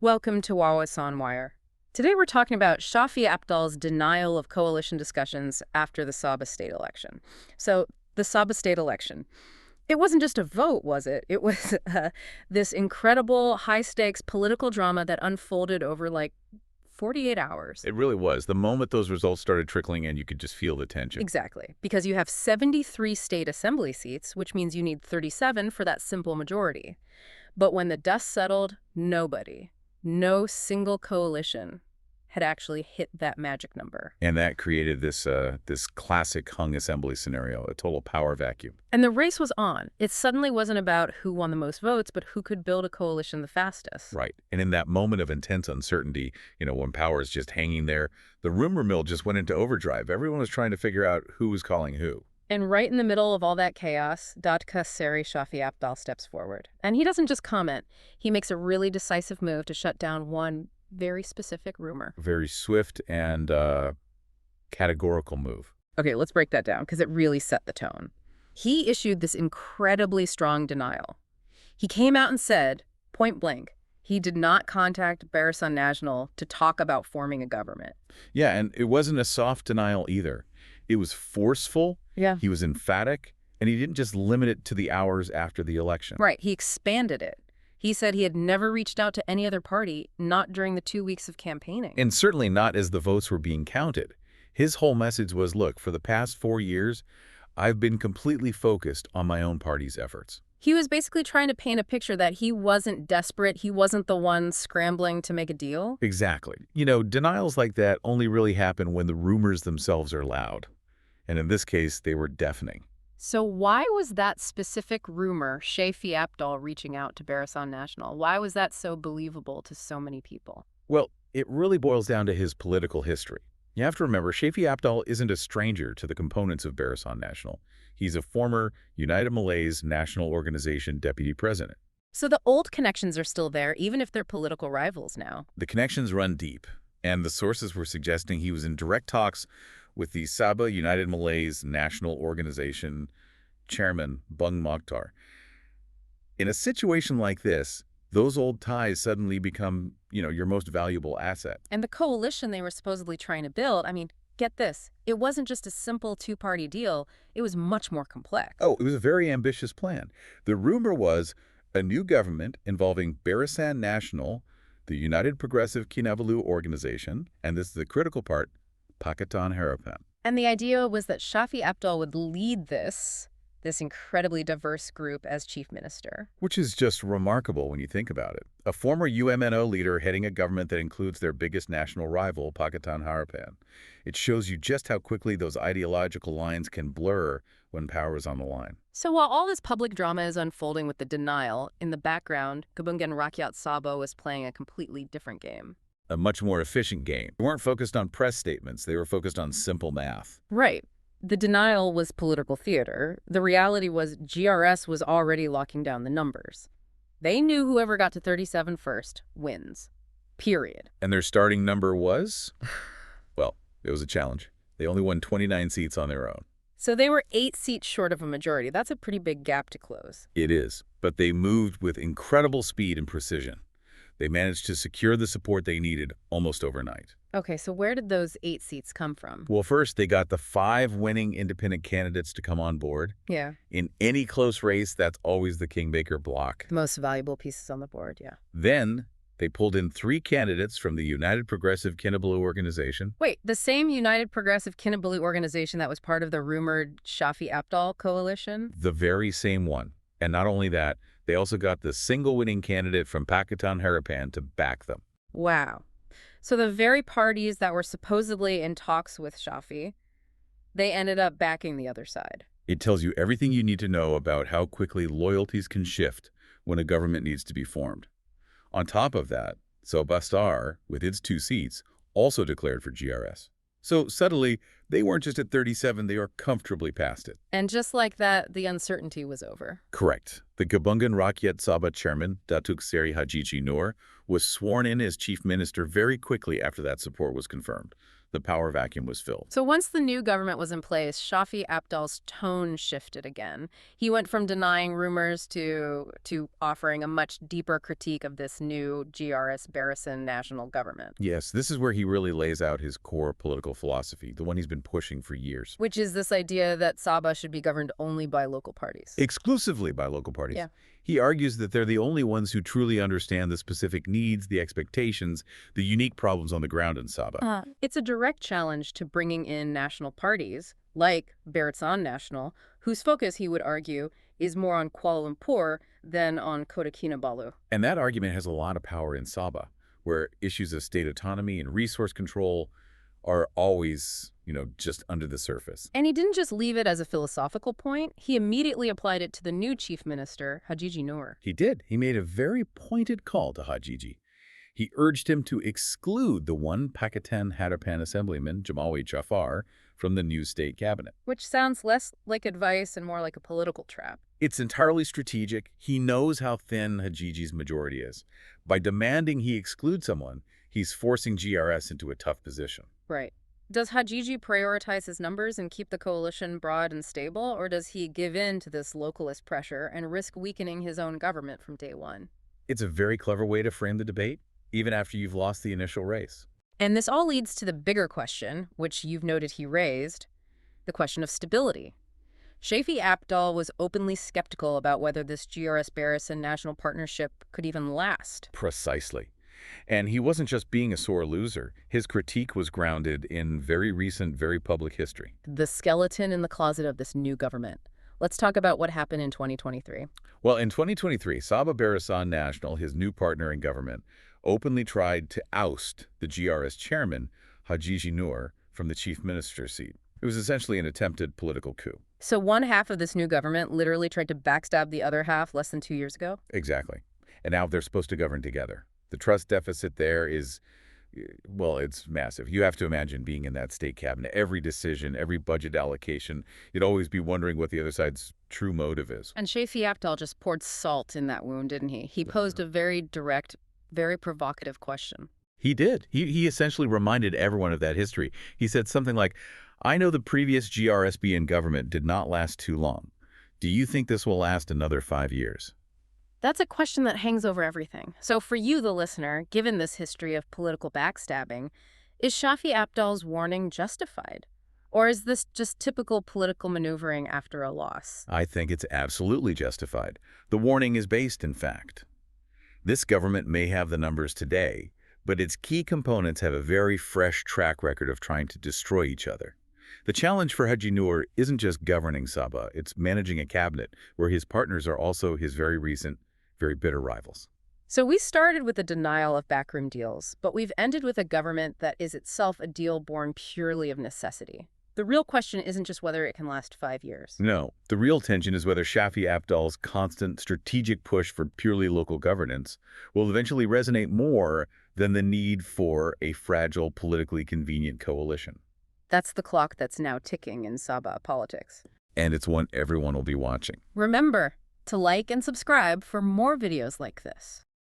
Welcome to Wawasan Wire. Today we're talking about Shafie Apdal's denial of coalition discussions after the Sabah state election. So, the Sabah state election. It wasn't just a vote, was it? It was this incredible, high-stakes political drama that unfolded over, 48 hours. It really was. The moment those results started trickling in, you could just feel the tension. Exactly. Because you have 73 state assembly seats, which means you need 37 for that simple majority. But when the dust settled, no single coalition had actually hit that magic number. And that created this classic hung assembly scenario, a total power vacuum. And the race was on. It suddenly wasn't about who won the most votes, but who could build a coalition the fastest. Right. And in that moment of intense uncertainty, when power is just hanging there, the rumor mill just went into overdrive. Everyone was trying to figure out who was calling who. And right in the middle of all that chaos, Dadka Seri Shafie Apdal steps forward. And he doesn't just comment. He makes a really decisive move to shut down one very specific rumor. Very swift and categorical move. Okay, let's break that down because it really set the tone. He issued this incredibly strong denial. He came out and said, point blank, he did not contact Barisan Nasional to talk about forming a government. Yeah, and it wasn't a soft denial either. It was forceful. Yeah. He was emphatic, and he didn't just limit it to the hours after the election. Right. He expanded it. He said he had never reached out to any other party, not during the 2 weeks of campaigning. And certainly not as the votes were being counted. His whole message was, look, for the past 4 years, I've been completely focused on my own party's efforts. He was basically trying to paint a picture that he wasn't desperate, he wasn't the one scrambling to make a deal. Exactly. Denials like that only really happen when the rumors themselves are loud. And in this case, they were deafening. So why was that specific rumor, Shafie Apdal reaching out to Barisan Nasional, why was that so believable to so many people? Well, it really boils down to his political history. You have to remember, Shafie Apdal isn't a stranger to the components of Barisan Nasional. He's a former United Malays National Organization deputy president. So the old connections are still there, even if they're political rivals now. The connections run deep, and the sources were suggesting he was in direct talks with the Sabah United Malays National Organization chairman, Bung Mokhtar. In a situation like this, those old ties suddenly become, your most valuable asset. And the coalition they were supposedly trying to build, get this, it wasn't just a simple two-party deal, it was much more complex. Oh, it was a very ambitious plan. The rumor was a new government involving Barisan Nasional, the United Progressive Kinabalu Organization, and this is the critical part, Pakatan Harapan. And the idea was that Shafie Apdal would lead this incredibly diverse group as chief minister. Which is just remarkable when you think about it. A former UMNO leader heading a government that includes their biggest national rival, Pakatan Harapan. It shows you just how quickly those ideological lines can blur when power is on the line. So while all this public drama is unfolding with the denial, in the background, Gabungan Rakyat Sabah was playing a completely different game. A much more efficient game. They weren't focused on press statements. They were focused on simple math. Right. The denial was political theater. The reality was GRS was already locking down the numbers. They knew whoever got to 37 first wins. Period. And their starting number was? Well, it was a challenge. They only won 29 seats on their own. So they were 8 seats short of a majority. That's a pretty big gap to close. It is. But they moved with incredible speed and precision. They managed to secure the support they needed almost overnight. Okay, so where did those 8 seats come from? Well, first, they got the 5 winning independent candidates to come on board. Yeah. In any close race, that's always the Kingmaker block. The most valuable pieces on the board, yeah. Then, they pulled in 3 candidates from the United Progressive Kinabalu Organization. Wait, the same United Progressive Kinabalu Organization that was part of the rumored Shafie Apdal coalition? The very same one. And not only that, they also got the single winning candidate from Pakatan Harapan to back them. Wow. So the very parties that were supposedly in talks with Shafie, they ended up backing the other side. It tells you everything you need to know about how quickly loyalties can shift when a government needs to be formed. On top of that, Sabah, with its 2 seats, also declared for GRS. So suddenly, they weren't just at 37, they were comfortably past it. And just like that, the uncertainty was over. Correct. The Gabungan Rakyat Sabah chairman, Datuk Seri Haji Nur, was sworn in as chief minister very quickly after that support was confirmed. the power vacuum was filled. So once the new government was in place, Shafie Apdal's tone shifted again. He went from denying rumors to offering a much deeper critique of this new GRS Barisan National government. Yes, this is where he really lays out his core political philosophy, the one he's been pushing for years. Which is this idea that Sabah should be governed only by local parties. Exclusively by local parties. Yeah. He argues that they're the only ones who truly understand the specific needs, the expectations, the unique problems on the ground in Sabah. It's a direct challenge to bringing in national parties, like Barisan Nasional, whose focus, he would argue, is more on Kuala Lumpur than on Kota Kinabalu. And that argument has a lot of power in Sabah, where issues of state autonomy and resource control are always, just under the surface. And he didn't just leave it as a philosophical point. He immediately applied it to the new chief minister, Hajiji Noor. He did. He made a very pointed call to Hajiji. He urged him to exclude the one Pakistan Hadapan assemblyman, Jamawi Jafar, from the new state cabinet. Which sounds less like advice and more like a political trap. It's entirely strategic. He knows how thin Hajiji's majority is. By demanding he exclude someone, he's forcing GRS into a tough position. Right. Does Hajiji prioritize his numbers and keep the coalition broad and stable, or does he give in to this localist pressure and risk weakening his own government from day one? It's a very clever way to frame the debate, even after you've lost the initial race. And this all leads to the bigger question, which you've noted he raised, the question of stability. Shafie Apdal was openly skeptical about whether this GRS Barisan national partnership could even last. Precisely. And he wasn't just being a sore loser. His critique was grounded in very recent, very public history. The skeleton in the closet of this new government. Let's talk about what happened in 2023. Well, in 2023, Sabah Barisan Nasional, his new partner in government, openly tried to oust the GRS chairman, Hajiji Noor, from the chief minister's seat. It was essentially an attempted political coup. So one half of this new government literally tried to backstab the other half less than 2 years ago? Exactly. And now they're supposed to govern together. The trust deficit there is, well, it's massive. You have to imagine being in that state cabinet. Every decision, every budget allocation, you'd always be wondering what the other side's true motive is. And Shafie Apdal just poured salt in that wound, didn't he? He posed a very direct, very provocative question. He did. He essentially reminded everyone of that history. He said something like, I know the previous GRSBN government did not last too long. Do you think this will last another 5 years? That's a question that hangs over everything. So for you, the listener, given this history of political backstabbing, is Shafie Apdal's warning justified? Or is this just typical political maneuvering after a loss? I think it's absolutely justified. The warning is based in fact. This government may have the numbers today, but its key components have a very fresh track record of trying to destroy each other. The challenge for Haji Noor isn't just governing Sabah, it's managing a cabinet where his partners are also his very recent, very bitter rivals. So we started with the denial of backroom deals, but we've ended with a government that is itself a deal born purely of necessity. The real question isn't just whether it can last 5 years. No, the real tension is whether Shafie Apdal's constant strategic push for purely local governance will eventually resonate more than the need for a fragile, politically convenient coalition. That's the clock that's now ticking in Sabah politics. And it's one everyone will be watching. Remember to like and subscribe for more videos like this.